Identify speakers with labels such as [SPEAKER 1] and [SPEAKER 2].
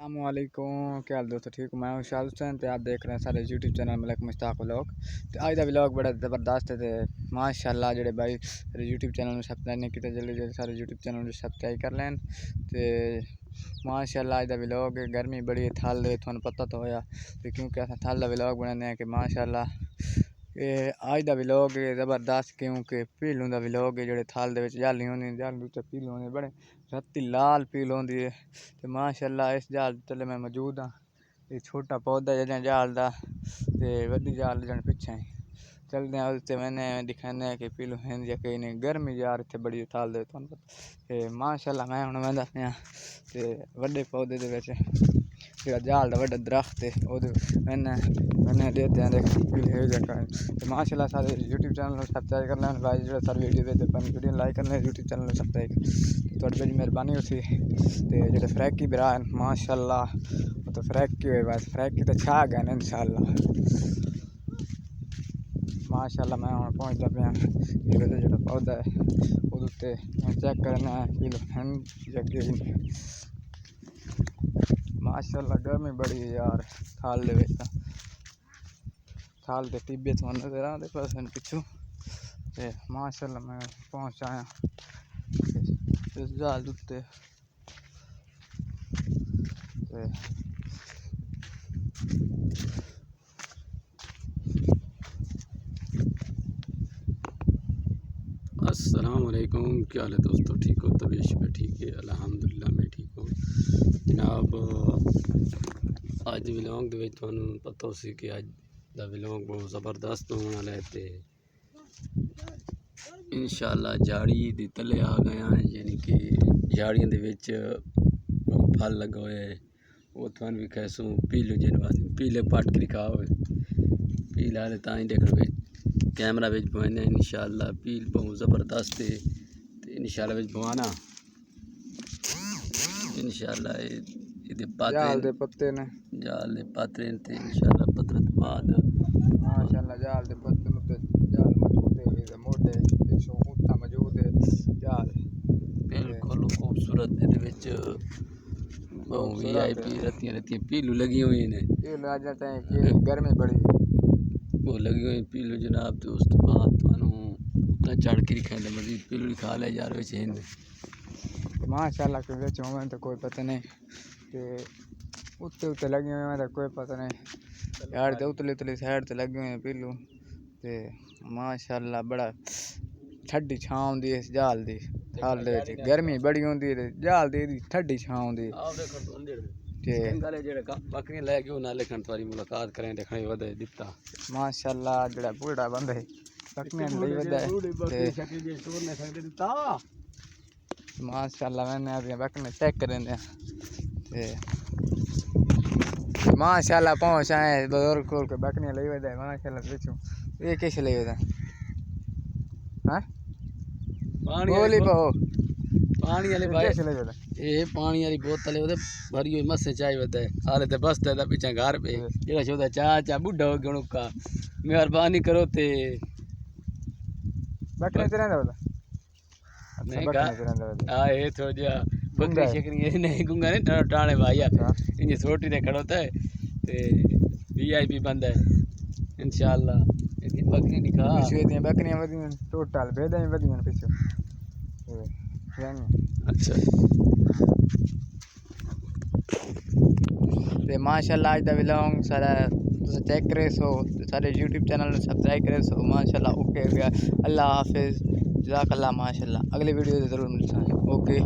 [SPEAKER 1] अस्सलामुअलैकुम, क्या हाल दोस्तों? ठीक हूँ। मैं हूँ शाह हुसैन। तो आप देख रहे हैं सारे YouTube channel Malik Mushtaq vlog. तो आज का व्लॉग बड़ा ज़बरदस्त है। माशाल्लाह जेडे भाई यूट्यूब चैनल में सब्सक्राइब नहीं किया, जल्दी जल्दी सारे यूट्यूब चैनल में सब्सक्राइब कर लें। तो माशाल्लाह आज का व्लॉग गर्मी बड़ी है थाल दे थोड़ा पता तो होया, तो क्योंकि अस थाल का व्लॉग बनाने हैं कि माशाल्लाह आज का व्लॉग ज़बरदस्त, क्योंकि पीलू का व्लॉग है। जो थाल दे जाली होंदी, जाली उत्ते पीलू होंदे बड़े रत्ती लाल पील होंदी है। तो माशाल्लाह इस जाल तले मैं मौजूद हाँ। ये छोटा पौधा जहाँ जाल का, तो वड्डी जाल जन पिछे चलते हैं उससे मैंने दिखाने कि पीलू हैं या कहीं नहीं। गर्मी यार इतने बड़ी थाल दे तुहानू पता। माशाल्लाह मैं हुण वंदा पिया ते वड्डे पौधे दे विच जेड़ा जाल दा वड्डा दरख्त है ओहदे मैंने देते हैं देख पील है जगह। तो माशाल्लाह सारे यूट्यूब चैनल को सब्सक्राइब कर लें भाई, जो सारी वीडियो देखते हैं वीडियो लाइक कर लें, यूट्यूब चैनल को सब्सक्राइब थोड़ी बड़ी मेहरबानी होती। तो जो फ्रैकी भरा है माशाल्लाह वो तो फ्रैकी हुए बस फ्रैकी तो छा गए इंशाल्लाह। माशाल्लाह मैं हम पहुँचता पाया ये जो पौधा है वो चेक करना है पीलो जगे। माशाल्लाह गर्मी बड़ी है यार थाल दे थाल के टिब्बे तो नजर आते पर्सन पिछू। तो माशाल्लाह मैं पहुँच आया इस जाल उत्ते।
[SPEAKER 2] अस्सलामुअलैकुम, क्या हाल है दोस्तों? ठीक हो? तबीयत शुक्र ठीक है, अल्हम्दुलिल्लाह मैं ठीक हूँ जनाब। अज व्लॉग दे तुहानू पता सी कि अज दा व्लॉग बहुत ज़बरदस्त होने वाला है। तो इंशाअल्लाह झाड़ी दे तले आ गया है, यानी कि झाड़ियों दे विच फल लगा हुआ है। वो तुहानू भी कैसू पीलू जिन पीले पट के दिखा हुए पील वाले ताई देखो कैमरा विच बवाने इंशाअल्लाह पील बहुत ज़बरदस्त है। तो इंशाअल्लाह विच बवाना इंशाअल्लाह
[SPEAKER 1] जाल दे पत्ते ने
[SPEAKER 2] जाल दे पात्रे ते इंशाअल्लाह पत्र तो बाद
[SPEAKER 1] माशाल्लाह जाल दे पत्ते नुते जाल मौजूद है मोटे पिछो उठा मौजूद है जाल
[SPEAKER 2] बिल्कुल खूबसूरत दे विच बहुत वीआईपी रत्तियां पीलू लगी हुई ने।
[SPEAKER 1] पीलू आ जाते हैं कि गर्मी बड़ी
[SPEAKER 2] वो लगी हुई पीलू जनाब। तो उस तो बाद तुहानू उतना चढ़ के दिखाएंगे मजीद पीलू दिखा ले यार विच हिंद।
[SPEAKER 1] माशाल्लाह के विच होवे तो कोई पता नहीं, ते उत्ते उत्ते लगे हुए हैं तो कोई पता नहीं यार। तो उतली उतली साइड ते लगे हुए हैं पीलू। ते माशाल्लाह बड़ा ठंडी छां होंदी इस जाल दी थाल दे विच। गर्मी बड़ी होंदी है जाल दी ठंडी छां होंदी ते
[SPEAKER 2] बकरियां लैके उन्हें लिखन तुम्हारी मुलाकात करें देखने वधे दिता।
[SPEAKER 1] माशाल्लाह जेड़ा बूढ़ा बंदा है बकरियां लई वदा है माशाल्लाह मैंने अभी बकरियां चेक करें ते माशाल्लाह पहुंच आए बुजुर्ग खोल के बकरियां लई वदा है माशाल्लाह। पिछू ये किस लई वदा हां बोली पो
[SPEAKER 2] पानी वाले भाई ये पानी वाली बोतल है भरी हुई मस्से चाय वदा है हाले ते बस ते पीछे घर पे जेड़ा छोदा चाचा बुढ़ा हो गया उनका मेहरबानी करो ते
[SPEAKER 1] बकरियां चरांदा वदा
[SPEAKER 2] नहीं हाँ ये थोड़ा जा बकरी शकरी नहीं गुंगा नहीं टाणे भाई इन्हें छोटी ते खड़ोता है ते वीआईपी बंदा है इंशाअल्लाह। इतनी बकरी दिखा
[SPEAKER 1] पिछू बकरियां वदियां टोटल बेदा ही वदियां पिछू।
[SPEAKER 2] अच्छा
[SPEAKER 1] ते माशाल्लाह आज दा व्लॉग सारा तुस चेक करे सो सारे यूट्यूब चैनल में सब्सक्राइब करे सो माशाल्लाह। ओके हो गया, अल्लाह हाफिज़, जज़ाकल्लाह माशाल्लाह। अगली वीडियो ज़रूर मिलता है। ओके।